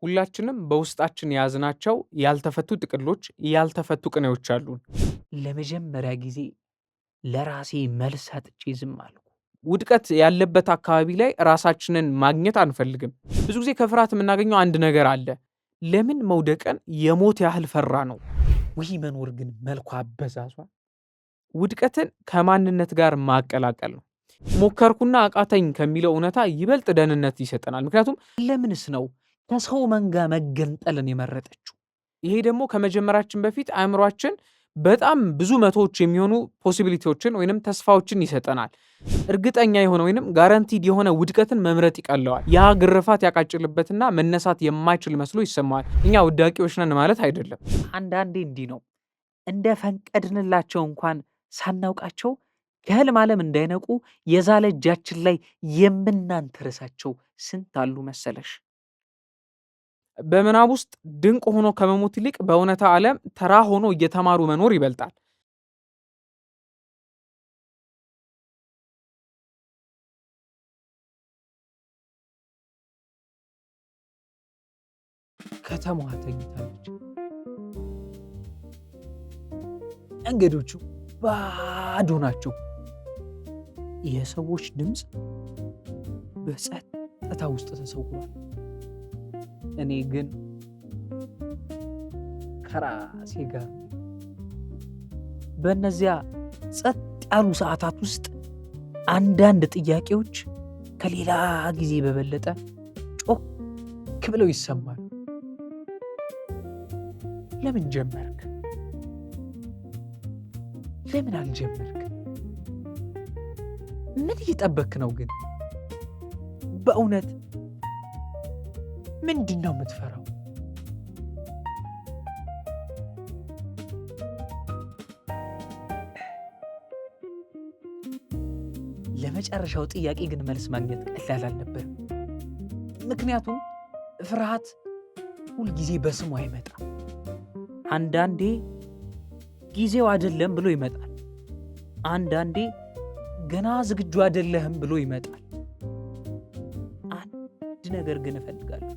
ሁላችንም በውስጣችን የያዝናቸው ያልተፈቱ ጥቅሎች፣ ያልተፈቱ ቅኔዎች አሉን። ለመጀመሪያ ጊዜ ለራሴ መልስ አጥቼ ዝም አልኩ። ውድቀት ያለበት አካባቢ ላይ ራሳችንን ማግኘት አንፈልግም። ብዙ ጊዜ ከፍርሃት የምናገኘው አንድ ነገር አለ። ለምን መውደቅን የሞት ያህል ፈራ ነው። ውይ መኖር ግን መልኳ አበዛዟ። ውድቀትን ከማንነት ጋር ማቀላቀል ነው። ሞከርኩና አቃተኝ ከሚለው እውነታ ይበልጥ ደህንነት ይሰጠናል። ምክንያቱም ለምንስ ነው ከሰው መንጋ መገንጠልን የመረጠችው? ይሄ ደግሞ ከመጀመራችን በፊት አእምሯችን በጣም ብዙ መቶዎች የሚሆኑ ፖሲቢሊቲዎችን ወይንም ተስፋዎችን ይሰጠናል። እርግጠኛ የሆነ ወይንም ጋራንቲድ የሆነ ውድቀትን መምረጥ ይቀለዋል። ያ ግርፋት ያቃጭልበትና መነሳት የማይችል መስሎ ይሰማዋል። እኛ ውዳቂዎች ነን ማለት አይደለም። አንዳንዴ እንዲህ ነው። እንደ ፈንቀድንላቸው እንኳን ሳናውቃቸው ከህልም ዓለም እንዳይነቁ የዛለ እጃችን ላይ የምናንተርሳቸው ስንት አሉ መሰለሽ። በምናብ ውስጥ ድንቅ ሆኖ ከመሞት ይልቅ በእውነታ ዓለም ተራ ሆኖ እየተማሩ መኖር ይበልጣል። ከተማዋ ተኝታለች። መንገዶቹ ባዶ ናቸው። የሰዎች ድምፅ በጸጥታ ውስጥ ተሰውሯል። እኔ ግን ከራሴ ጋር በእነዚያ ጸጥ ያሉ ሰዓታት ውስጥ አንዳንድ ጥያቄዎች ከሌላ ጊዜ በበለጠ ጮክ ብለው ይሰማሉ። ለምን ጀመርክ? ለምን አልጀመርክ? ምን እየጠበክ ነው? ግን በእውነት ምንድን ነው የምትፈራው? ለመጨረሻው ጥያቄ ግን መልስ ማግኘት ቀላል አልነበረም። ምክንያቱም ፍርሃት ሁልጊዜ በስሙ አይመጣም። አንዳንዴ ጊዜው አይደለም ብሎ ይመጣል። አንዳንዴ ገና ዝግጁ አይደለህም ብሎ ይመጣል። አንድ ነገር ግን እፈልጋለሁ፣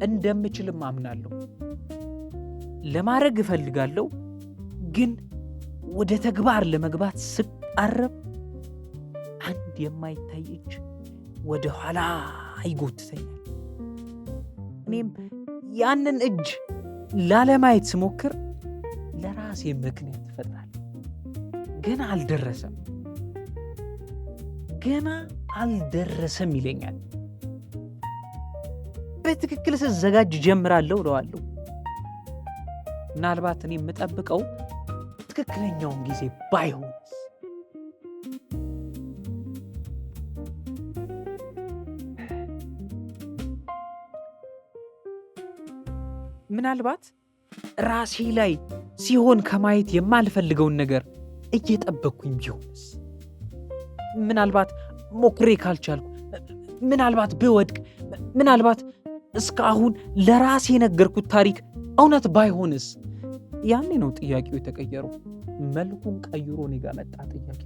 እንደምችልም አምናለሁ። ለማድረግ እፈልጋለሁ፣ ግን ወደ ተግባር ለመግባት ስቃረብ አንድ የማይታይ እጅ ወደ ኋላ ይጎትተኛል። እኔም ያንን እጅ ላለማየት ስሞክር ለራሴ ምክንያት እፈጥራለሁ። ገና አልደረሰም ይለኛል። በትክክል ስዘጋጅ ጀምራለሁ እለዋለሁ። ምናልባት እኔ የምጠብቀው ትክክለኛውን ጊዜ ባይሆንስ? ምናልባት ራሴ ላይ ሲሆን ከማየት የማልፈልገውን ነገር እየጠበቅኩኝ ቢሆንስ? ምናልባት ሞክሬ ካልቻልኩ፣ ምናልባት ብወድቅ፣ ምናልባት እስካሁን ለራሴ የነገርኩት ታሪክ እውነት ባይሆንስ? ያኔ ነው ጥያቄው የተቀየረው። መልኩን ቀይሮ እኔ ጋር መጣ ጥያቄ።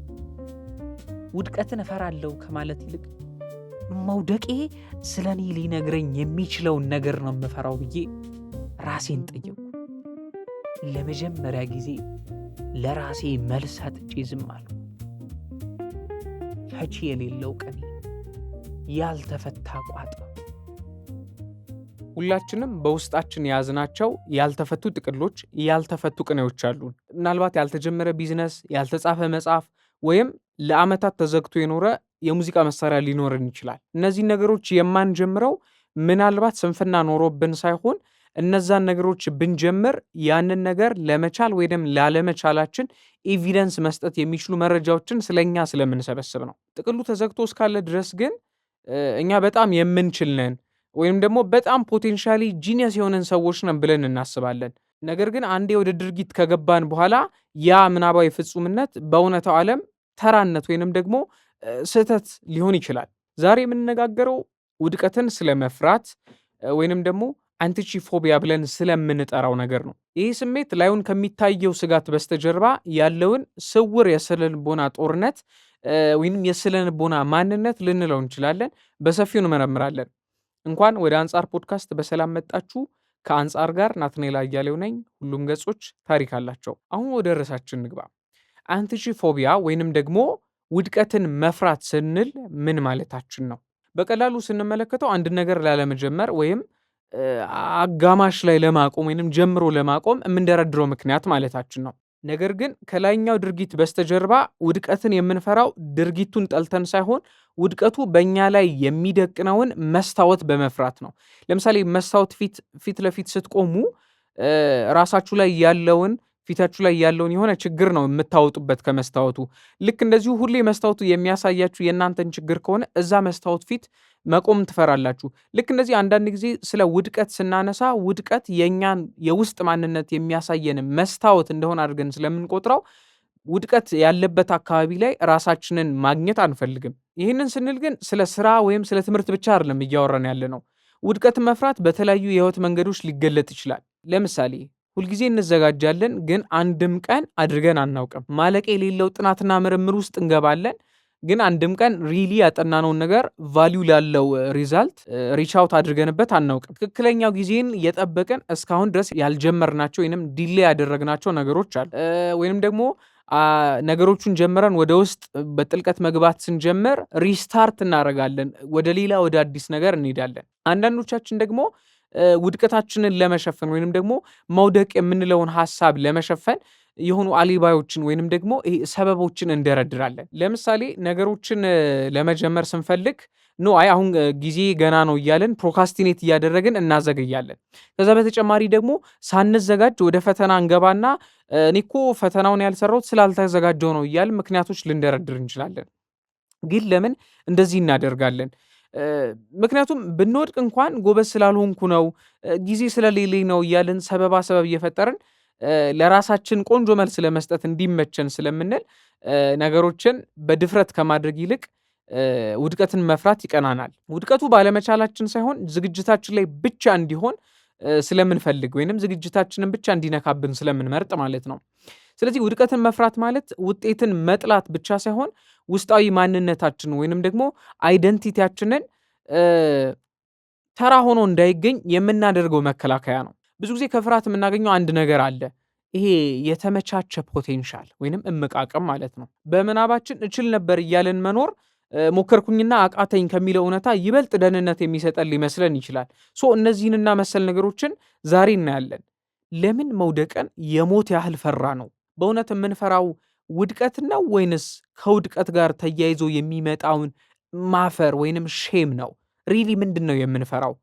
ውድቀትን እፈራለሁ ከማለት ይልቅ መውደቄ ስለ እኔ ሊነግረኝ የሚችለውን ነገር ነው የምፈራው ብዬ ራሴን ጠየቁ። ለመጀመሪያ ጊዜ ለራሴ መልስ አጥቼ ዝም አልኩ። ፈቺ የሌለው ቅኔ፣ ያልተፈታ ቋጥ። ሁላችንም በውስጣችን የያዝናቸው ያልተፈቱ ጥቅሎች፣ ያልተፈቱ ቅኔዎች አሉን። ምናልባት ያልተጀመረ ቢዝነስ፣ ያልተጻፈ መጽሐፍ ወይም ለዓመታት ተዘግቶ የኖረ የሙዚቃ መሳሪያ ሊኖረን ይችላል። እነዚህ ነገሮች የማንጀምረው ምናልባት ስንፍና ኖሮብን ሳይሆን እነዛን ነገሮች ብንጀምር ያንን ነገር ለመቻል ወይም ላለመቻላችን ኤቪደንስ መስጠት የሚችሉ መረጃዎችን ስለኛ ስለምንሰበስብ ነው። ጥቅሉ ተዘግቶ እስካለ ድረስ ግን እኛ በጣም የምንችል ነን ወይም ደግሞ በጣም ፖቴንሻሊ ጂኒየስ የሆነን ሰዎች ነን ብለን እናስባለን። ነገር ግን አንዴ ወደ ድርጊት ከገባን በኋላ ያ ምናባዊ ፍጹምነት በእውነታው ዓለም ተራነት ወይንም ደግሞ ስህተት ሊሆን ይችላል። ዛሬ የምንነጋገረው ውድቀትን ስለመፍራት ወይንም ደግሞ አንቲቺፎቢያ ብለን ስለምንጠራው ነገር ነው። ይህ ስሜት ላዩን ከሚታየው ስጋት በስተጀርባ ያለውን ስውር የስነ-ልቦና ጦርነት ወይንም የስነ-ልቦና ማንነት ልንለው እንችላለን። በሰፊው እንመረምራለን። እንኳን ወደ አንጻር ፖድካስት በሰላም መጣችሁ። ከአንጻር ጋር ናትናኤል አያሌው ነኝ። ሁሉም ገጾች ታሪክ አላቸው። አሁን ወደ ርዕሳችን እንግባ። አንቲሺፎቢያ ወይንም ደግሞ ውድቀትን መፍራት ስንል ምን ማለታችን ነው? በቀላሉ ስንመለከተው አንድ ነገር ላለመጀመር ወይም አጋማሽ ላይ ለማቆም ወይንም ጀምሮ ለማቆም የምንደረድረው ምክንያት ማለታችን ነው። ነገር ግን ከላይኛው ድርጊት በስተጀርባ ውድቀትን የምንፈራው ድርጊቱን ጠልተን ሳይሆን ውድቀቱ በእኛ ላይ የሚደቅነውን መስታወት በመፍራት ነው። ለምሳሌ መስታወት ፊት ለፊት ስትቆሙ ራሳችሁ ላይ ያለውን ፊታችሁ ላይ ያለውን የሆነ ችግር ነው የምታወጡበት ከመስታወቱ። ልክ እንደዚሁ ሁሌ መስታወቱ የሚያሳያችሁ የእናንተን ችግር ከሆነ እዛ መስታወት ፊት መቆም ትፈራላችሁ። ልክ እንደዚህ አንዳንድ ጊዜ ስለ ውድቀት ስናነሳ ውድቀት የእኛን የውስጥ ማንነት የሚያሳየን መስታወት እንደሆነ አድርገን ስለምንቆጥረው ውድቀት ያለበት አካባቢ ላይ ራሳችንን ማግኘት አንፈልግም። ይህንን ስንል ግን ስለ ስራ ወይም ስለ ትምህርት ብቻ አይደለም እያወራን ያለ ነው። ውድቀትን መፍራት በተለያዩ የህይወት መንገዶች ሊገለጥ ይችላል። ለምሳሌ ሁልጊዜ እንዘጋጃለን፣ ግን አንድም ቀን አድርገን አናውቅም። ማለቂያ የሌለው ጥናትና ምርምር ውስጥ እንገባለን፣ ግን አንድም ቀን ሪሊ ያጠናነውን ነገር ቫሊዩ ላለው ሪዛልት ሪች አውት አድርገንበት አናውቅም። ትክክለኛው ጊዜን የጠበቀን እስካሁን ድረስ ያልጀመርናቸው ወይንም ዲሌ ያደረግናቸው ነገሮች አሉ። ወይንም ደግሞ ነገሮቹን ጀምረን ወደ ውስጥ በጥልቀት መግባት ስንጀምር ሪስታርት እናደርጋለን፣ ወደ አዲስ ነገር እንሄዳለን። አንዳንዶቻችን ደግሞ ውድቀታችንን ለመሸፈን ወይንም ደግሞ መውደቅ የምንለውን ሐሳብ ለመሸፈን የሆኑ አሊባዮችን ወይንም ደግሞ ሰበቦችን እንደረድራለን። ለምሳሌ ነገሮችን ለመጀመር ስንፈልግ አሁን ጊዜ ገና ነው እያለን ፕሮካስቲኔት እያደረግን እናዘገያለን። ከዛ በተጨማሪ ደግሞ ሳንዘጋጅ ወደ ፈተና እንገባና እኔ እኮ ፈተናውን ያልሰራሁት ስላልተዘጋጀው ነው እያልን ምክንያቶች ልንደረድር እንችላለን። ግን ለምን እንደዚህ እናደርጋለን? ምክንያቱም ብንወድቅ እንኳን ጎበዝ ስላልሆንኩ ነው፣ ጊዜ ስለሌለኝ ነው እያልን ሰበብ እየፈጠርን ለራሳችን ቆንጆ መልስ ለመስጠት እንዲመቸን ስለምንል ነገሮችን በድፍረት ከማድረግ ይልቅ ውድቀትን መፍራት ይቀናናል። ውድቀቱ ባለመቻላችን ሳይሆን ዝግጅታችን ላይ ብቻ እንዲሆን ስለምንፈልግ ወይንም ዝግጅታችንን ብቻ እንዲነካብን ስለምንመርጥ ማለት ነው። ስለዚህ ውድቀትን መፍራት ማለት ውጤትን መጥላት ብቻ ሳይሆን ውስጣዊ ማንነታችን ወይንም ደግሞ አይደንቲቲያችንን ተራ ሆኖ እንዳይገኝ የምናደርገው መከላከያ ነው። ብዙ ጊዜ ከፍርሃት የምናገኘው አንድ ነገር አለ። ይሄ የተመቻቸ ፖቴንሻል ወይንም እምቅ አቅም ማለት ነው። በምናባችን እችል ነበር እያለን መኖር ሞከርኩኝና አቃተኝ ከሚለው እውነታ ይበልጥ ደህንነት የሚሰጠን ሊመስለን ይችላል። እነዚህንና መሰል ነገሮችን ዛሬ እናያለን። ለምን መውደቅን የሞት ያህል ፈራ ነው? በእውነት የምንፈራው ውድቀት ነው ወይንስ ከውድቀት ጋር ተያይዞ የሚመጣውን ማፈር ወይንም ሼም ነው? ሪሊ ምንድን ነው የምንፈራው?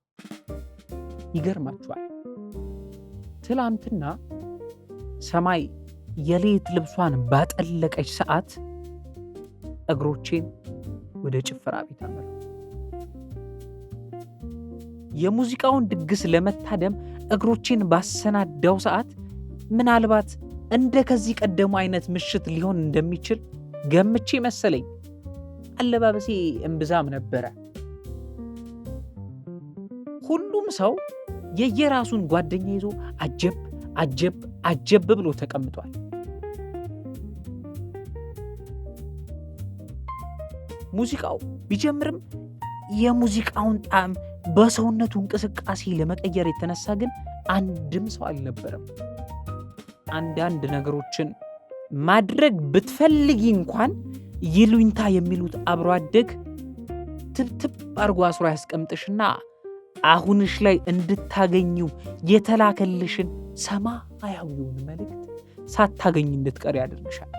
ይገርማችኋል። ትላንትና ሰማይ የሌት ልብሷን ባጠለቀች ሰዓት እግሮቼን ወደ ጭፈራ ቤት አመራ። የሙዚቃውን ድግስ ለመታደም እግሮቼን ባሰናዳው ሰዓት ምናልባት እንደ ከዚህ ቀደሙ አይነት ምሽት ሊሆን እንደሚችል ገምቼ መሰለኝ። አለባበሴ እምብዛም ነበረ። ሁሉም ሰው የየራሱን ጓደኛ ይዞ አጀብ አጀብ አጀብ ብሎ ተቀምጧል። ሙዚቃው ቢጀምርም የሙዚቃውን ጣዕም በሰውነቱ እንቅስቃሴ ለመቀየር የተነሳ ግን አንድም ሰው አልነበረም። አንዳንድ ነገሮችን ማድረግ ብትፈልጊ እንኳን ይሉኝታ የሚሉት አብሮ አደግ ትብትብ አርጎ አስሮ ያስቀምጥሽና አሁንሽ ላይ እንድታገኙ የተላከልሽን ሰማያዊውን መልእክት ሳታገኝ እንድትቀር ያደርግሻል።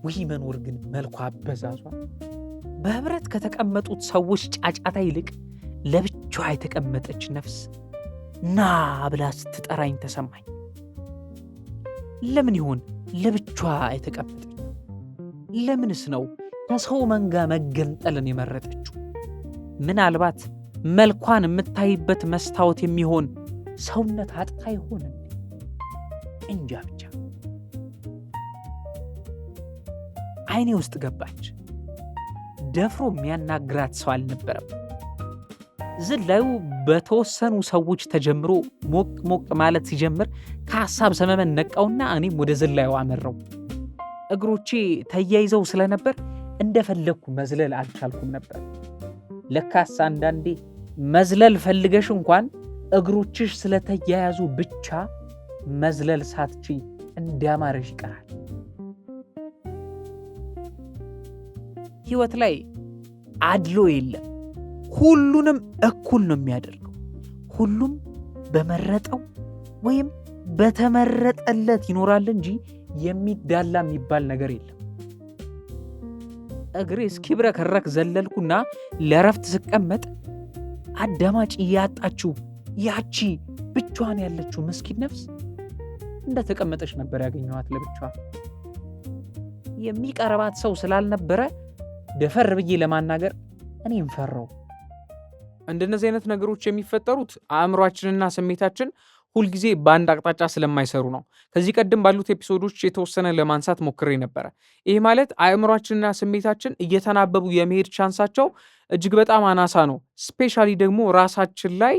ውይ መኖር ግን መልኳ አበዛዟ። በህብረት ከተቀመጡት ሰዎች ጫጫታ ይልቅ ለብቻዋ የተቀመጠች ነፍስ ና ብላ ስትጠራኝ ተሰማኝ። ለምን ይሆን ለብቻዋ የተቀመጠች? ለምንስ ነው ከሰው መንጋ መገንጠልን የመረጠችው? ምናልባት መልኳን የምታይበት መስታወት የሚሆን ሰውነት አጥታ ይሆን? እንጃ ብቻ አይኔ ውስጥ ገባች። ደፍሮ የሚያናግራት ሰው አልነበረም። ዝላዩ በተወሰኑ ሰዎች ተጀምሮ ሞቅ ሞቅ ማለት ሲጀምር ከሐሳብ ሰመመን ነቃውና እኔም ወደ ዝላዩ አመራው። እግሮቼ ተያይዘው ስለነበር እንደፈለግኩ መዝለል አልቻልኩም ነበር። ለካስ አንዳንዴ መዝለል ፈልገሽ እንኳን እግሮችሽ ስለተያያዙ ብቻ መዝለል ሳትቺ እንዲያማረሽ ይቀራል። ህይወት ላይ አድሎ የለም። ሁሉንም እኩል ነው የሚያደርገው። ሁሉም በመረጠው ወይም በተመረጠለት ይኖራል እንጂ የሚዳላ የሚባል ነገር የለም። እግሬ እስኪብረከረክ ዘለልኩና ለረፍት ስቀመጥ አዳማጭ ያጣችው ያቺ ብቻዋን ያለችው ምስኪን ነፍስ እንደተቀመጠች ነበር ያገኘኋት ለብቻዋ። የሚቀርባት ሰው ስላልነበረ ደፈር ብዬ ለማናገር እኔም ፈራው። እንደነዚህ አይነት ነገሮች የሚፈጠሩት አእምሯችንና ስሜታችን ሁልጊዜ በአንድ አቅጣጫ ስለማይሰሩ ነው። ከዚህ ቀደም ባሉት ኤፒሶዶች የተወሰነ ለማንሳት ሞክሬ ነበረ። ይህ ማለት አእምሯችንና ስሜታችን እየተናበቡ የመሄድ ቻንሳቸው እጅግ በጣም አናሳ ነው። ስፔሻሊ ደግሞ ራሳችን ላይ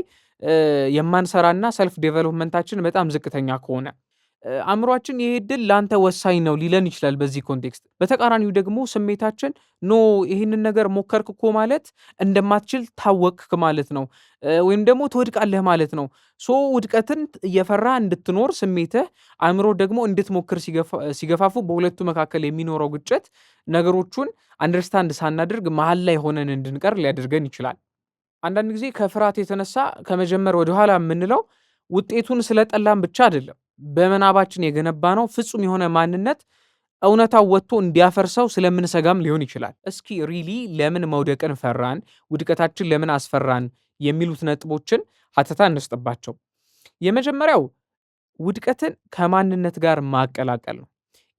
የማንሰራና ሰልፍ ዴቨሎፕመንታችን በጣም ዝቅተኛ ከሆነ አእምሯችን ይሄ ድል ለአንተ ወሳኝ ነው ሊለን ይችላል በዚህ ኮንቴክስት። በተቃራኒው ደግሞ ስሜታችን ኖ ይህንን ነገር ሞከርክ እኮ ማለት እንደማትችል ታወቅክ ማለት ነው፣ ወይም ደግሞ ትወድቃለህ ማለት ነው። ሶ ውድቀትን እየፈራ እንድትኖር ስሜትህ፣ አእምሮ ደግሞ እንድትሞክር ሲገፋፉ በሁለቱ መካከል የሚኖረው ግጭት ነገሮቹን አንደርስታንድ ሳናደርግ መሀል ላይ ሆነን እንድንቀር ሊያደርገን ይችላል። አንዳንድ ጊዜ ከፍርሃት የተነሳ ከመጀመር ወደኋላ የምንለው ውጤቱን ስለጠላን ብቻ አይደለም። በመናባችን የገነባ ነው ፍጹም የሆነ ማንነት እውነታው ወጥቶ እንዲያፈርሰው ስለምንሰጋም ሊሆን ይችላል። እስኪ ሪሊ ለምን መውደቅን ፈራን፣ ውድቀታችን ለምን አስፈራን የሚሉት ነጥቦችን ሀተታ እንስጥባቸው። የመጀመሪያው ውድቀትን ከማንነት ጋር ማቀላቀል ነው።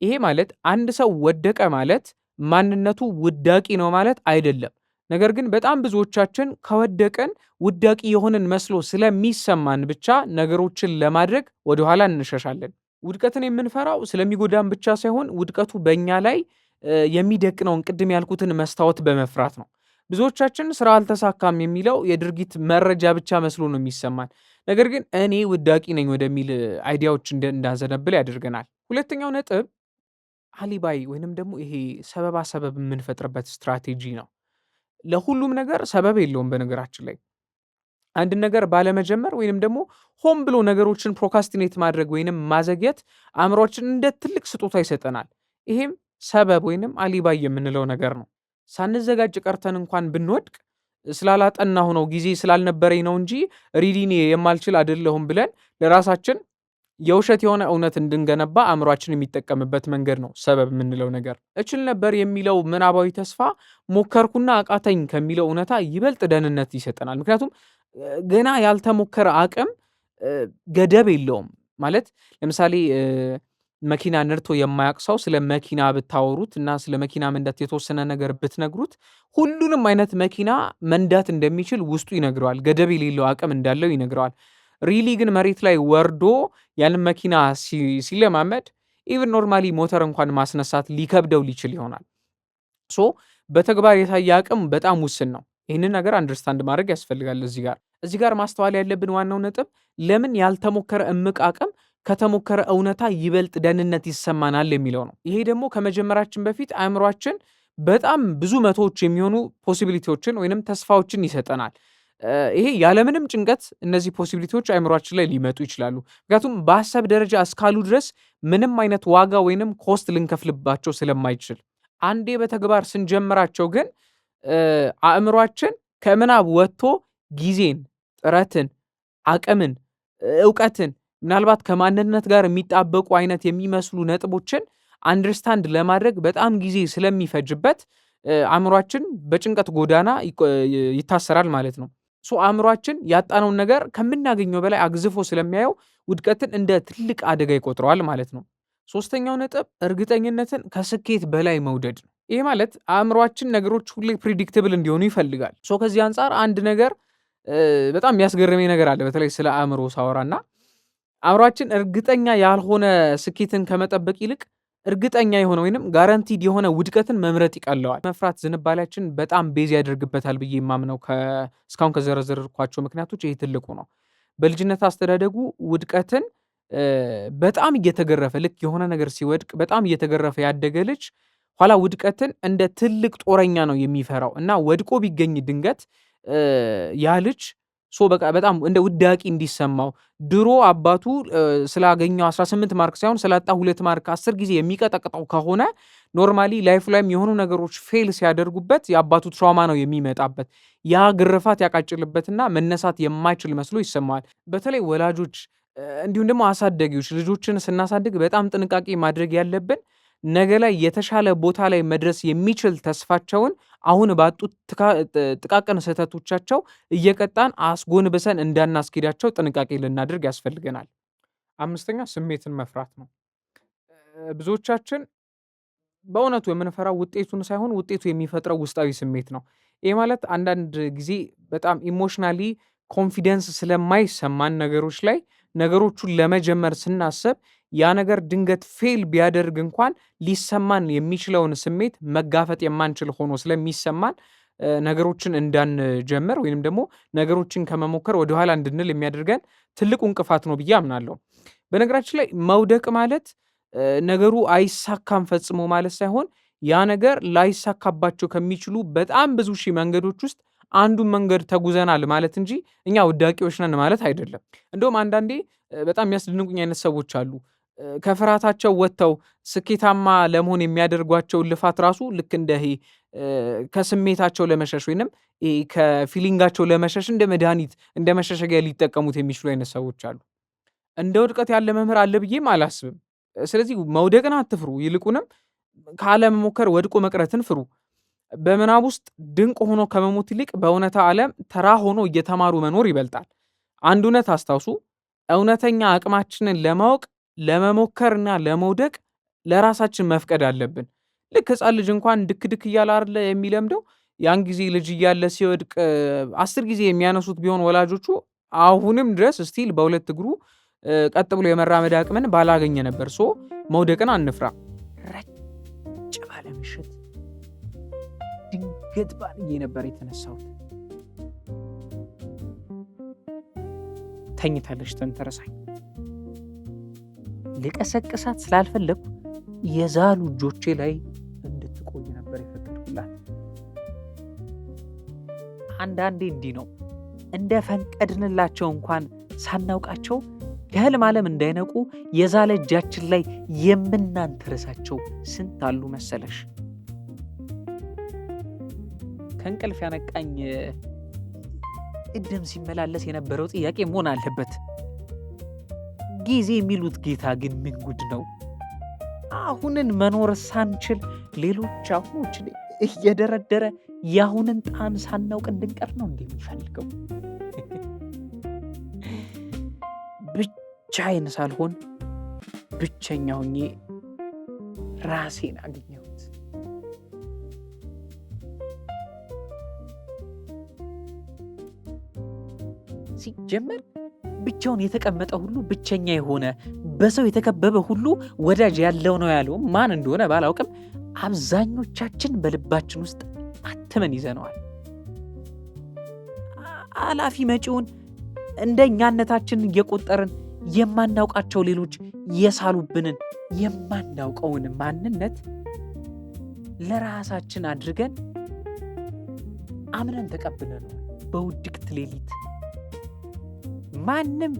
ይሄ ማለት አንድ ሰው ወደቀ ማለት ማንነቱ ውዳቂ ነው ማለት አይደለም። ነገር ግን በጣም ብዙዎቻችን ከወደቀን ውዳቂ የሆንን መስሎ ስለሚሰማን ብቻ ነገሮችን ለማድረግ ወደኋላ እንሸሻለን። ውድቀትን የምንፈራው ስለሚጎዳን ብቻ ሳይሆን ውድቀቱ በእኛ ላይ የሚደቅነውን ቅድም ያልኩትን መስታወት በመፍራት ነው። ብዙዎቻችን ስራ አልተሳካም የሚለው የድርጊት መረጃ ብቻ መስሎ ነው የሚሰማን። ነገር ግን እኔ ውዳቂ ነኝ ወደሚል አይዲያዎች እንዳዘነብል ያደርገናል። ሁለተኛው ነጥብ አሊባይ ወይንም ደግሞ ይሄ ሰበባ ሰበብ የምንፈጥርበት ስትራቴጂ ነው። ለሁሉም ነገር ሰበብ የለውም። በነገራችን ላይ አንድን ነገር ባለመጀመር ወይንም ደግሞ ሆን ብሎ ነገሮችን ፕሮካስቲኔት ማድረግ ወይንም ማዘግየት አእምሯችን እንደ ትልቅ ስጦታ ይሰጠናል። ይሄም ሰበብ ወይንም አሊባይ የምንለው ነገር ነው። ሳንዘጋጅ ቀርተን እንኳን ብንወድቅ ስላላጠናሁ ነው፣ ጊዜ ስላልነበረኝ ነው እንጂ ሪሊ እኔ የማልችል አይደለሁም ብለን ለራሳችን የውሸት የሆነ እውነት እንድንገነባ አእምሯችን የሚጠቀምበት መንገድ ነው ሰበብ የምንለው ነገር። እችል ነበር የሚለው ምናባዊ ተስፋ ሞከርኩና አቃተኝ ከሚለው እውነታ ይበልጥ ደህንነት ይሰጠናል። ምክንያቱም ገና ያልተሞከረ አቅም ገደብ የለውም። ማለት ለምሳሌ መኪና ነድቶ የማያውቅ ሰው ስለ መኪና ብታወሩት እና ስለ መኪና መንዳት የተወሰነ ነገር ብትነግሩት ሁሉንም አይነት መኪና መንዳት እንደሚችል ውስጡ ይነግረዋል። ገደብ የሌለው አቅም እንዳለው ይነግረዋል። ሪሊ ግን መሬት ላይ ወርዶ ያንን መኪና ሲለማመድ ኢቭን ኖርማሊ ሞተር እንኳን ማስነሳት ሊከብደው ሊችል ይሆናል። ሶ በተግባር የታየ አቅም በጣም ውስን ነው። ይህንን ነገር አንደርስታንድ ማድረግ ያስፈልጋል። እዚህ ጋር ማስተዋል ያለብን ዋናው ነጥብ ለምን ያልተሞከረ እምቅ አቅም ከተሞከረ እውነታ ይበልጥ ደህንነት ይሰማናል የሚለው ነው። ይሄ ደግሞ ከመጀመራችን በፊት አእምሯችን በጣም ብዙ መቶዎች የሚሆኑ ፖሲቢሊቲዎችን ወይንም ተስፋዎችን ይሰጠናል። ይሄ ያለምንም ጭንቀት እነዚህ ፖሲቢሊቲዎች አእምሯችን ላይ ሊመጡ ይችላሉ። ምክንያቱም በሀሳብ ደረጃ እስካሉ ድረስ ምንም አይነት ዋጋ ወይንም ኮስት ልንከፍልባቸው ስለማይችል፣ አንዴ በተግባር ስንጀምራቸው ግን አእምሯችን ከምናብ ወጥቶ ጊዜን፣ ጥረትን፣ አቅምን፣ እውቀትን ምናልባት ከማንነት ጋር የሚጣበቁ አይነት የሚመስሉ ነጥቦችን አንደርስታንድ ለማድረግ በጣም ጊዜ ስለሚፈጅበት አእምሯችን በጭንቀት ጎዳና ይታሰራል ማለት ነው። ሶ አእምሯችን ያጣነውን ነገር ከምናገኘው በላይ አግዝፎ ስለሚያየው ውድቀትን እንደ ትልቅ አደጋ ይቆጥረዋል ማለት ነው። ሶስተኛው ነጥብ እርግጠኝነትን ከስኬት በላይ መውደድ ነው። ይህ ማለት አእምሯችን ነገሮች ሁሌ ፕሪዲክትብል እንዲሆኑ ይፈልጋል። ሶ ከዚህ አንጻር አንድ ነገር በጣም የሚያስገርመኝ ነገር አለ። በተለይ ስለ አእምሮ ሳወራና አእምሯችን እርግጠኛ ያልሆነ ስኬትን ከመጠበቅ ይልቅ እርግጠኛ የሆነ ወይንም ጋራንቲድ የሆነ ውድቀትን መምረጥ ይቀለዋል። መፍራት ዝንባሌያችን በጣም ቤዝ ያደርግበታል ብዬ የማምነው እስካሁን ከዘረዘርኳቸው ምክንያቶች ይሄ ትልቁ ነው። በልጅነት አስተዳደጉ ውድቀትን በጣም እየተገረፈ ልክ የሆነ ነገር ሲወድቅ በጣም እየተገረፈ ያደገ ልጅ ኋላ ውድቀትን እንደ ትልቅ ጦረኛ ነው የሚፈራው እና ወድቆ ቢገኝ ድንገት ያ ልጅ በቃ በጣም እንደ ውዳቂ እንዲሰማው ድሮ አባቱ ስላገኘው 18 ማርክ ሳይሆን ስላጣ 2 ማርክ 10 ጊዜ የሚቀጠቅጠው ከሆነ ኖርማሊ ላይፍ ላይም የሆኑ ነገሮች ፌል ሲያደርጉበት የአባቱ ትራውማ ነው የሚመጣበት። ያ ግርፋት ያቃጭልበትና መነሳት የማይችል መስሎ ይሰማዋል። በተለይ ወላጆች እንዲሁም ደግሞ አሳዳጊዎች ልጆችን ስናሳድግ በጣም ጥንቃቄ ማድረግ ያለብን ነገ ላይ የተሻለ ቦታ ላይ መድረስ የሚችል ተስፋቸውን አሁን ባጡት ጥቃቅን ስህተቶቻቸው እየቀጣን አስጎንብሰን እንዳናስኬዳቸው ጥንቃቄ ልናደርግ ያስፈልገናል። 5ኛ ስሜትን መፍራት ነው። ብዙዎቻችን በእውነቱ የምንፈራው ውጤቱን ሳይሆን ውጤቱ የሚፈጥረው ውስጣዊ ስሜት ነው። ይህ ማለት አንዳንድ ጊዜ በጣም ኢሞሽናሊ ኮንፊደንስ ስለማይሰማን ነገሮች ላይ ነገሮቹን ለመጀመር ስናስብ ያ ነገር ድንገት ፌል ቢያደርግ እንኳን ሊሰማን የሚችለውን ስሜት መጋፈጥ የማንችል ሆኖ ስለሚሰማን ነገሮችን እንዳንጀምር ወይንም ደግሞ ነገሮችን ከመሞከር ወደኋላ እንድንል የሚያደርገን ትልቁ እንቅፋት ነው ብዬ አምናለሁ። በነገራችን ላይ መውደቅ ማለት ነገሩ አይሳካም ፈጽሞ ማለት ሳይሆን ያ ነገር ላይሳካባቸው ከሚችሉ በጣም ብዙ ሺህ መንገዶች ውስጥ አንዱን መንገድ ተጉዘናል ማለት እንጂ እኛ ውዳቂዎች ነን ማለት አይደለም። እንደውም አንዳንዴ በጣም የሚያስደንቁኝ አይነት ሰዎች አሉ። ከፍርሃታቸው ወጥተው ስኬታማ ለመሆን የሚያደርጓቸውን ልፋት ራሱ ልክ እንደ ይሄ ከስሜታቸው ለመሸሽ ወይንም ከፊሊንጋቸው ለመሸሽ እንደ መድኃኒት እንደ መሸሸጊያ ሊጠቀሙት የሚችሉ አይነት ሰዎች አሉ። እንደ ውድቀት ያለ መምህር አለ ብዬም አላስብም። ስለዚህ መውደቅን አትፍሩ፣ ይልቁንም ካለመሞከር ወድቆ መቅረትን ፍሩ። በምናብ ውስጥ ድንቅ ሆኖ ከመሞት ይልቅ በእውነታ ዓለም ተራ ሆኖ እየተማሩ መኖር ይበልጣል። አንድ እውነት አስታውሱ፣ እውነተኛ አቅማችንን ለማወቅ ለመሞከርና ለመውደቅ ለራሳችን መፍቀድ አለብን። ልክ ሕፃን ልጅ እንኳን ድክ ድክ እያለ አይደለ የሚለምደው? ያን ጊዜ ልጅ እያለ ሲወድቅ 10 ጊዜ የሚያነሱት ቢሆን ወላጆቹ አሁንም ድረስ ስቲል በሁለት እግሩ ቀጥ ብሎ የመራመድ አቅምን ባላገኘ ነበር። መውደቅን አንፍራ። ረጭ ባለ ምሽት ድንገት ባልዬ ነበር የተነሳሁት። ተኝታለች ተንተረሳኝ። ልቀሰቅሳት ስላልፈለግኩ የዛሉ እጆቼ ላይ እንድትቆይ ነበር የፈቀድኩላት። አንዳንዴ እንዲህ ነው፣ እንደ ፈንቀድንላቸው እንኳን ሳናውቃቸው ከህልም ዓለም እንዳይነቁ የዛለ እጃችን ላይ የምናንተረሳቸው ስንት አሉ መሰለሽ። ከእንቅልፍ ያነቃኝ ቅድም ሲመላለስ የነበረው ጥያቄ መሆን አለበት። ጊዜ የሚሉት ጌታ ግን ምን ጉድ ነው? አሁንን መኖር ሳንችል ሌሎች አሁኖችን እየደረደረ የአሁንን ጣዕም ሳናውቅ እንድንቀር ነው እንደሚፈልገው። ብቻዬን ሳልሆን ብቸኛ ሆኜ ራሴን አገኘሁት። ሲጀመር ብቻውን የተቀመጠ ሁሉ ብቸኛ የሆነ በሰው የተከበበ ሁሉ ወዳጅ ያለው ነው ያለው ማን እንደሆነ ባላውቅም አብዛኞቻችን በልባችን ውስጥ አትመን ይዘነዋል። አላፊ መጪውን እንደ እኛነታችን እየቆጠርን የማናውቃቸው ሌሎች የሳሉብንን የማናውቀውን ማንነት ለራሳችን አድርገን አምነን ተቀብለነዋል። በውድቅት ሌሊት ማንም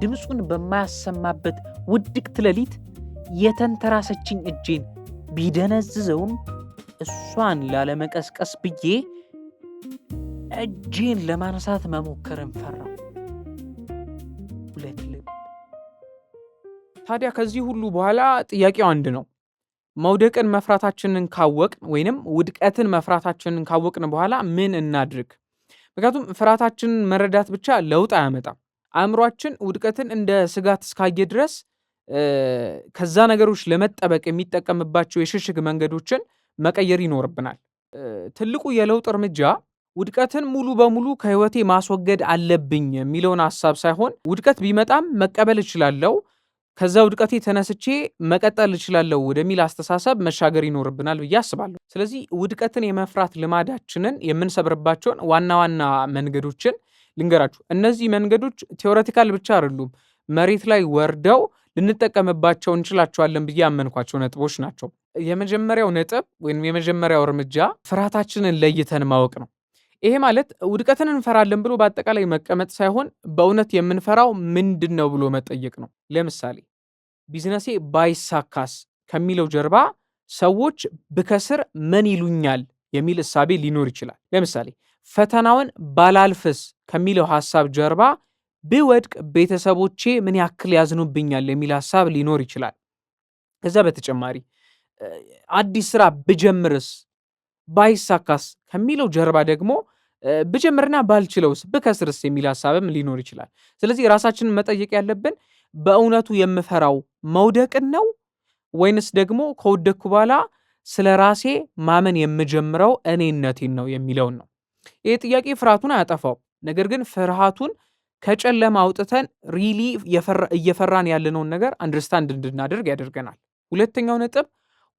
ድምፁን በማያሰማበት ውድቅት ሌሊት የተንተራሰችኝ እጄን ቢደነዝዘውም እሷን ላለመቀስቀስ ብዬ እጄን ለማንሳት መሞከርን ፈራው። ሁለት ልብ። ታዲያ ከዚህ ሁሉ በኋላ ጥያቄው አንድ ነው። መውደቅን መፍራታችንን ካወቅን ወይንም ውድቀትን መፍራታችንን ካወቅን በኋላ ምን እናድርግ? ምክንያቱም ፍርሃታችንን መረዳት ብቻ ለውጥ አያመጣም። አእምሯችን ውድቀትን እንደ ስጋት እስካየ ድረስ ከዛ ነገሮች ለመጠበቅ የሚጠቀምባቸው የሽሽግ መንገዶችን መቀየር ይኖርብናል። ትልቁ የለውጥ እርምጃ ውድቀትን ሙሉ በሙሉ ከህይወቴ ማስወገድ አለብኝ የሚለውን ሐሳብ ሳይሆን ውድቀት ቢመጣም መቀበል እችላለሁ፣ ከዛ ውድቀቴ ተነስቼ መቀጠል እችላለሁ ወደሚል አስተሳሰብ መሻገር ይኖርብናል ብዬ አስባለሁ። ስለዚህ ውድቀትን የመፍራት ልማዳችንን የምንሰብርባቸውን ዋና ዋና መንገዶችን ልንገራችሁ። እነዚህ መንገዶች ቴዎሬቲካል ብቻ አይደሉም፣ መሬት ላይ ወርደው ልንጠቀምባቸው እንችላቸዋለን ብዬ ያመንኳቸው ነጥቦች ናቸው። የመጀመሪያው ነጥብ ወይም የመጀመሪያው እርምጃ ፍርሃታችንን ለይተን ማወቅ ነው። ይሄ ማለት ውድቀትን እንፈራለን ብሎ በአጠቃላይ መቀመጥ ሳይሆን በእውነት የምንፈራው ምንድነው ብሎ መጠየቅ ነው። ለምሳሌ ቢዝነሴ ባይሳካስ ከሚለው ጀርባ ሰዎች ብከስር ምን ይሉኛል የሚል እሳቤ ሊኖር ይችላል። ለምሳሌ ፈተናውን ባላልፍስ ከሚለው ሐሳብ ጀርባ ብወድቅ ቤተሰቦቼ ምን ያክል ያዝኑብኛል የሚል ሐሳብ ሊኖር ይችላል። ከዛ በተጨማሪ አዲስ ስራ ብጀምርስ ባይሳካስ ከሚለው ጀርባ ደግሞ ብጀምርና ባልችለውስ ብከስርስ የሚል ሐሳብም ሊኖር ይችላል። ስለዚህ ራሳችንን መጠየቅ ያለብን በእውነቱ የምፈራው መውደቅን ነው ወይንስ ደግሞ ከወደቅኩ በኋላ ስለ ራሴ ማመን የምጀምረው እኔነቴን ነው የሚለውን ነው። ይህ ጥያቄ ፍርሃቱን አያጠፋው፣ ነገር ግን ፍርሃቱን ከጨለማ አውጥተን ሪሊ እየፈራን ያለነውን ነገር አንደርስታንድ እንድናደርግ ያደርገናል። ሁለተኛው ነጥብ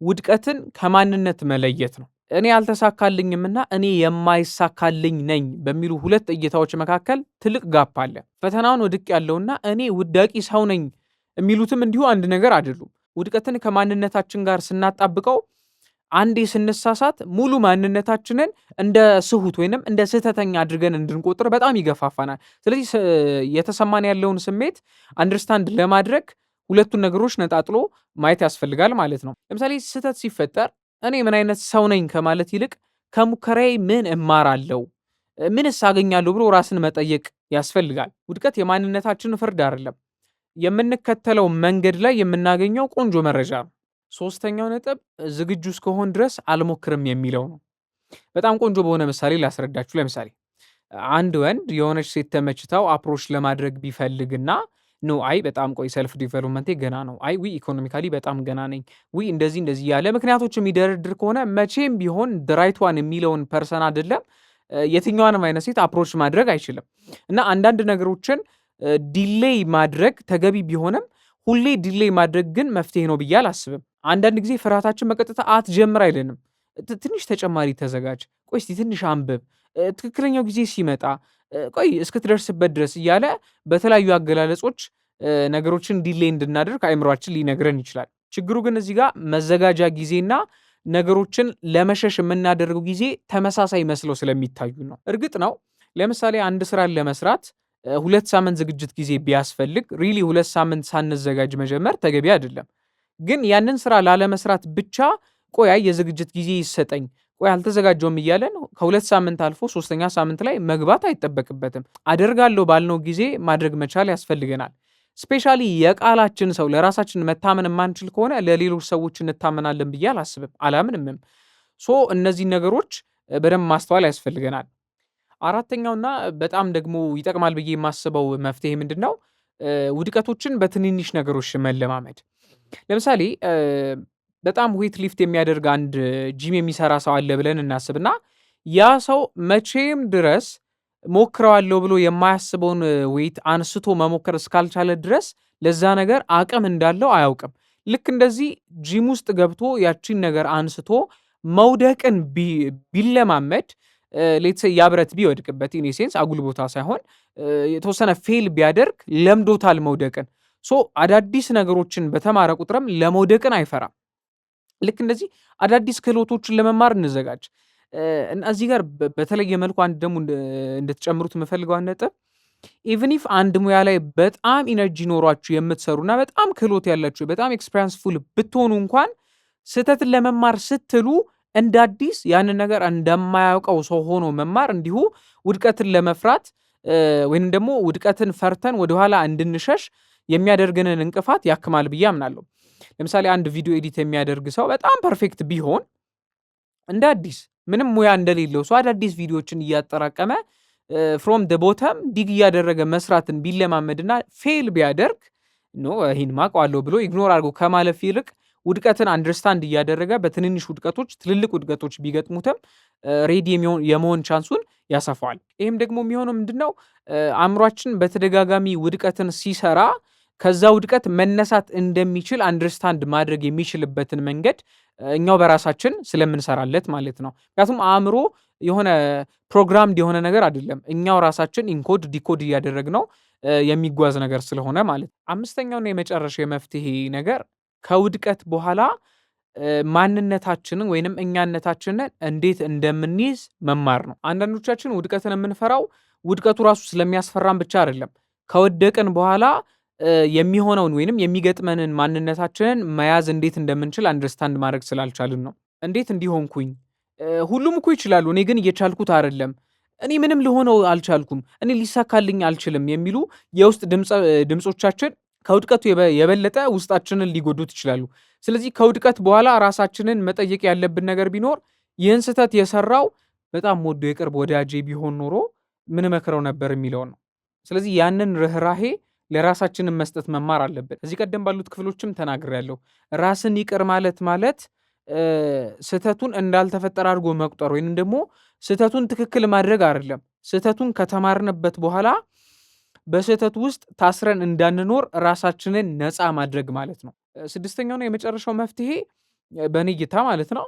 ውድቀትን ከማንነት መለየት ነው። እኔ አልተሳካልኝምና እኔ የማይሳካልኝ ነኝ በሚሉ ሁለት እይታዎች መካከል ትልቅ ጋፕ አለ። ፈተናውን ወድቅ ያለውና እኔ ውዳቂ ሰው ነኝ የሚሉትም እንዲሁ አንድ ነገር አይደሉም። ውድቀትን ከማንነታችን ጋር ስናጣብቀው አንዴ ስንሳሳት ሙሉ ማንነታችንን እንደ ስሁት ወይንም እንደ ስህተተኛ አድርገን እንድንቆጥር በጣም ይገፋፋናል። ስለዚህ የተሰማን ያለውን ስሜት አንደርስታንድ ለማድረግ ሁለቱን ነገሮች ነጣጥሎ ማየት ያስፈልጋል ማለት ነው። ለምሳሌ ስህተት ሲፈጠር እኔ ምን አይነት ሰው ነኝ ከማለት ይልቅ ከሙከራዬ ምን እማራለሁ፣ ምንስ አገኛለሁ ብሎ ራስን መጠየቅ ያስፈልጋል። ውድቀት የማንነታችን ፍርድ አይደለም፣ የምንከተለው መንገድ ላይ የምናገኘው ቆንጆ መረጃ ነው። ሶስተኛው ነጥብ ዝግጁ እስከሆን ድረስ አልሞክርም የሚለው ነው። በጣም ቆንጆ በሆነ ምሳሌ ላስረዳችሁ። ለምሳሌ አንድ ወንድ የሆነች ሴት ተመችታው አፕሮች ለማድረግ ቢፈልግና ኖ አይ በጣም ቆይ ሰልፍ ዲቨሎፕመንቴ ገና ነው፣ አይ ዊ ኢኮኖሚካሊ በጣም ገና ነኝ፣ ዊ እንደዚህ ያለ ምክንያቶች የሚደረድር ከሆነ መቼም ቢሆን ራይት ዋን የሚለውን ፐርሰን አይደለም የትኛዋንም አይነት ሴት አፕሮች ማድረግ አይችልም። እና አንዳንድ ነገሮችን ዲሌይ ማድረግ ተገቢ ቢሆንም ሁሌ ዲሌይ ማድረግ ግን መፍትሄ ነው ብዬ አላስብም። አንዳንድ ጊዜ ፍርሃታችን በቀጥታ አትጀምር አይልንም። ትንሽ ተጨማሪ ተዘጋጅ፣ ቆይ እስቲ ትንሽ አንብብ፣ ትክክለኛው ጊዜ ሲመጣ ቆይ እስክትደርስበት ድረስ እያለ በተለያዩ አገላለጾች ነገሮችን ዲሌይ እንድናደርግ አእምሯችን ሊነግረን ይችላል። ችግሩ ግን እዚህ ጋር መዘጋጃ ጊዜና ነገሮችን ለመሸሽ የምናደርገው ጊዜ ተመሳሳይ መስለው ስለሚታዩ ነው። እርግጥ ነው ለምሳሌ አንድ ስራን ለመስራት 2 ሳምንት ዝግጅት ጊዜ ቢያስፈልግ ሪሊ 2 ሳምንት ሳንዘጋጅ መጀመር ተገቢ አይደለም። ግን ያንን ስራ ላለመስራት ብቻ ቆይ የዝግጅት ጊዜ ይሰጠኝ፣ ቆይ አልተዘጋጀውም እያለን ከ2 ሳምንት አልፎ 3ኛ ሳምንት ላይ መግባት አይጠበቅበትም። አደርጋለሁ ባልነው ጊዜ ማድረግ መቻል ያስፈልገናል። ስፔሻሊ የቃላችን ሰው ለራሳችን መታመን የማንችል ከሆነ ለሌሎች ሰዎች እንታመናለን ብዬ አላስብም፣ አላምንምም። እነዚህ ነገሮች በደንብ ማስተዋል ያስፈልገናል። አራተኛውና በጣም ደግሞ ይጠቅማል ብዬ የማስበው መፍትሄ ምንድን ነው? ውድቀቶችን በትንንሽ ነገሮች መለማመድ። ለምሳሌ በጣም ዌት ሊፍት የሚያደርግ አንድ ጂም የሚሰራ ሰው አለ ብለን እናስብና ያ ሰው መቼም ድረስ ሞክረዋለሁ ብሎ የማያስበውን ዌት አንስቶ መሞከር እስካልቻለ ድረስ ለዛ ነገር አቅም እንዳለው አያውቅም። ልክ እንደዚህ ጂም ውስጥ ገብቶ ያቺን ነገር አንስቶ መውደቅን ቢለማመድ ሌትስ ያ ብረት ቢወድቅበት ኢን ሴንስ አጉል ቦታ ሳይሆን የተወሰነ ፌል ቢያደርግ ለምዶታል መውደቅን። አዳዲስ ነገሮችን በተማረ ቁጥርም ለመውደቅን አይፈራም። ልክ እንደዚህ አዳዲስ ክህሎቶችን ለመማር እንዘጋጅ። እዚህ ጋር በተለየ መልኩ አንድ ደግሞ እንድትጨምሩት የምፈልገው ነጥብ ኢቭን ኢፍ አንድ ሙያ ላይ በጣም ኢነርጂ ኖሯችሁ የምትሰሩና በጣም ክህሎት ያላችሁ በጣም ኤክስፔሪንስ ፉል ብትሆኑ እንኳን ስህተትን ለመማር ስትሉ እንደ አዲስ ያንን ነገር እንደማያውቀው ሰው ሆኖ መማር እንዲሁ ውድቀትን ለመፍራት ወይንም ደግሞ ውድቀትን ፈርተን ወደኋላ እንድንሸሽ የሚያደርገንን እንቅፋት ያክማል ብዬ አምናለሁ። ለምሳሌ አንድ ቪዲዮ ኤዲት የሚያደርግ ሰው በጣም ፐርፌክት ቢሆን እንደ አዲስ ምንም ሙያ እንደሌለው ሰው አዳዲስ ቪዲዮዎችን እያጠራቀመ ፍሮም ደ ቦተም ዲግ እያደረገ መስራትን ቢለማመድና ፌል ቢያደርግ ይህን ማውቀዋለሁ ብሎ ኢግኖር አድርጎ ከማለፍ ይልቅ ውድቀትን አንደርስታንድ እያደረገ በትንንሽ ውድቀቶች ትልልቅ ውድቀቶች ቢገጥሙትም ሬዲ የመሆን ቻንሱን ያሰፋዋል። ይህም ደግሞ የሚሆነው ምንድነው? አእምሯችን በተደጋጋሚ ውድቀትን ሲሰራ ከዛ ውድቀት መነሳት እንደሚችል አንደርስታንድ ማድረግ የሚችልበትን መንገድ እኛው በራሳችን ስለምንሰራለት ማለት ነው። ምክንያቱም አእምሮ የሆነ ፕሮግራምድ የሆነ ነገር አይደለም። እኛው ራሳችን ኢንኮድ ዲኮድ እያደረግነው የሚጓዝ ነገር ስለሆነ ማለት ነው። አምስተኛውና የመጨረሻው የመፍትሄ ነገር ከውድቀት በኋላ ማንነታችንን ወይንም እኛነታችንን እንዴት እንደምንይዝ መማር ነው። አንዳንዶቻችን ውድቀትን የምንፈራው ውድቀቱ ራሱ ስለሚያስፈራን ብቻ አይደለም። ከወደቅን በኋላ የሚሆነውን ወይንም የሚገጥመንን ማንነታችንን መያዝ እንዴት እንደምንችል አንደርስታንድ ማድረግ ስላልቻልን ነው። እንዴት እንዲህ ሆንኩኝ? ሁሉም እኮ ይችላሉ፣ እኔ ግን እየቻልኩት አይደለም። እኔ ምንም ልሆነው አልቻልኩም፣ እኔ ሊሳካልኝ አልችልም የሚሉ የውስጥ ድምጾቻችን ከውድቀቱ የበለጠ ውስጣችንን ሊጎዱት ይችላሉ። ስለዚህ ከውድቀት በኋላ ራሳችንን መጠየቅ ያለብን ነገር ቢኖር ይህን ስህተት የሰራው በጣም ወዶ የቅርብ ወዳጄ ቢሆን ኖሮ ምን መክረው ነበር የሚለውን ነው። ስለዚህ ያንን ርህራሄ ለራሳችንን መስጠት መማር አለብን። ከዚህ ቀደም ባሉት ክፍሎችም ተናግሬያለሁ። ራስን ይቅር ማለት ስህተቱን እንዳልተፈጠረ አድርጎ መቁጠር ወይንም ደግሞ ስህተቱን ትክክል ማድረግ አይደለም። ስህተቱን ከተማርንበት በኋላ በስህተት ውስጥ ታስረን እንዳንኖር ራሳችንን ነፃ ማድረግ ማለት ነው። ስድስተኛውና የመጨረሻው መፍትሄ በእኔ እይታ ማለት ነው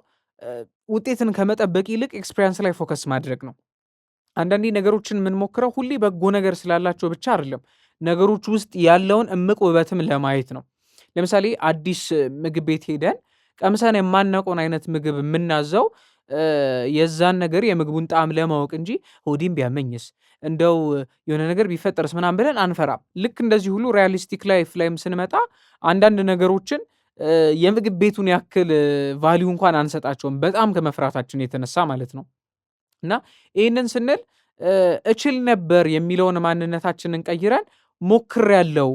ውጤትን ከመጠበቅ ይልቅ ኤክስፔሪንስ ላይ ፎከስ ማድረግ ነው። አንዳንዴ ነገሮችን የምንሞክረው ሁሌ በጎ ነገር ስላላቸው ብቻ አይደለም፣ ነገሮች ውስጥ ያለውን እምቅ ውበትም ለማየት ነው። ለምሳሌ አዲስ ምግብ ቤት ሄደን ቀምሰን የማናውቀውን አይነት ምግብ የምናዘው የዛን ነገር የምግቡን ጣዕም ለማወቅ እንጂ ሆዴን ቢያመኝስ እንደው የሆነ ነገር ቢፈጠርስ ምናምን ብለን አንፈራም። ልክ እንደዚህ ሁሉ ሪያሊስቲክ ላይፍ ላይም ስንመጣ አንዳንድ ነገሮችን የምግብ ቤቱን ያክል ቫሊዩ እንኳን አንሰጣቸውም፣ በጣም ከመፍራታችን የተነሳ ማለት ነው። እና ይህንን ስንል እችል ነበር የሚለውን ማንነታችንን ቀይረን ሞክሬያለሁ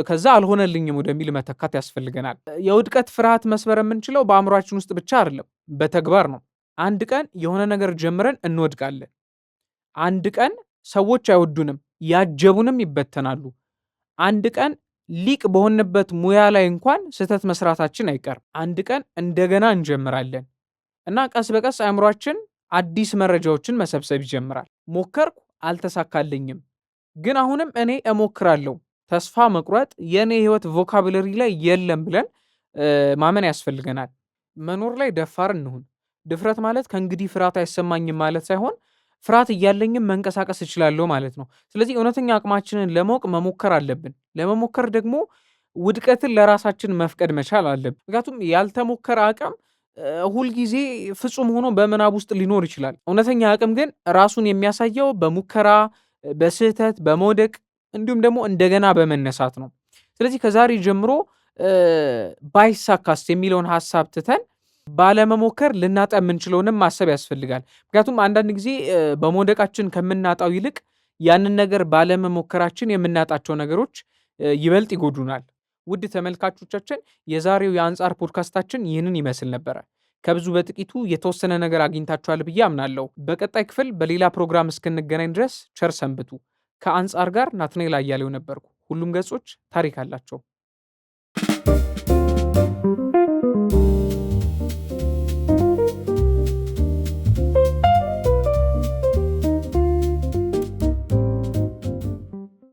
ከዛ አልሆነልኝም ወደሚል መተካት ያስፈልገናል። የውድቀት ፍርሃት መስበር የምንችለው በአእምሯችን ውስጥ ብቻ አይደለም፣ በተግባር ነው። አንድ ቀን የሆነ ነገር ጀምረን እንወድቃለን። አንድ ቀን ሰዎች አይወዱንም፣ ያጀቡንም ይበተናሉ። አንድ ቀን ሊቅ በሆንበት ሙያ ላይ እንኳን ስህተት መስራታችን አይቀርም። አንድ ቀን እንደገና እንጀምራለን እና ቀስ በቀስ አእምሯችን አዲስ መረጃዎችን መሰብሰብ ይጀምራል። ሞከርኩ፣ አልተሳካልኝም፣ ግን አሁንም እኔ እሞክራለሁ። ተስፋ መቁረጥ የእኔ ህይወት ቮካብለሪ ላይ የለም ብለን ማመን ያስፈልገናል። መኖር ላይ ደፋር እንሁን። ድፍረት ማለት ከእንግዲህ ፍርሃት አይሰማኝም ማለት ሳይሆን ፍርሃት እያለኝም መንቀሳቀስ እችላለሁ ማለት ነው። ስለዚህ እውነተኛ አቅማችንን ለማወቅ መሞከር አለብን። ለመሞከር ደግሞ ውድቀትን ለራሳችን መፍቀድ መቻል አለብን። ምክንያቱም ያልተሞከረ አቅም ሁልጊዜ ፍጹም ሆኖ በምናብ ውስጥ ሊኖር ይችላል። እውነተኛ አቅም ግን ራሱን የሚያሳየው በሙከራ፣ በስህተት፣ በመውደቅ እንዲሁም ደግሞ እንደገና በመነሳት ነው። ስለዚህ ከዛሬ ጀምሮ ባይሳካስ የሚለውን ሀሳብ ትተን ባለመሞከር ልናጣ የምንችለውንም ማሰብ ያስፈልጋል። ምክንያቱም አንዳንድ ጊዜ በመውደቃችን ከምናጣው ይልቅ ያንን ነገር ባለመሞከራችን የምናጣቸው ነገሮች ይበልጥ ይጎዱናል። ውድ ተመልካቾቻችን የዛሬው የአንጻር ፖድካስታችን ይህንን ይመስል ነበረ። ከብዙ በጥቂቱ የተወሰነ ነገር አግኝታችኋል ብዬ አምናለሁ። በቀጣይ ክፍል በሌላ ፕሮግራም እስክንገናኝ ድረስ ቸር ሰንብቱ። ከአንጻር ጋር ናትናኤል አያሌው ነበርኩ። ሁሉም ገጾች ታሪክ አላቸው።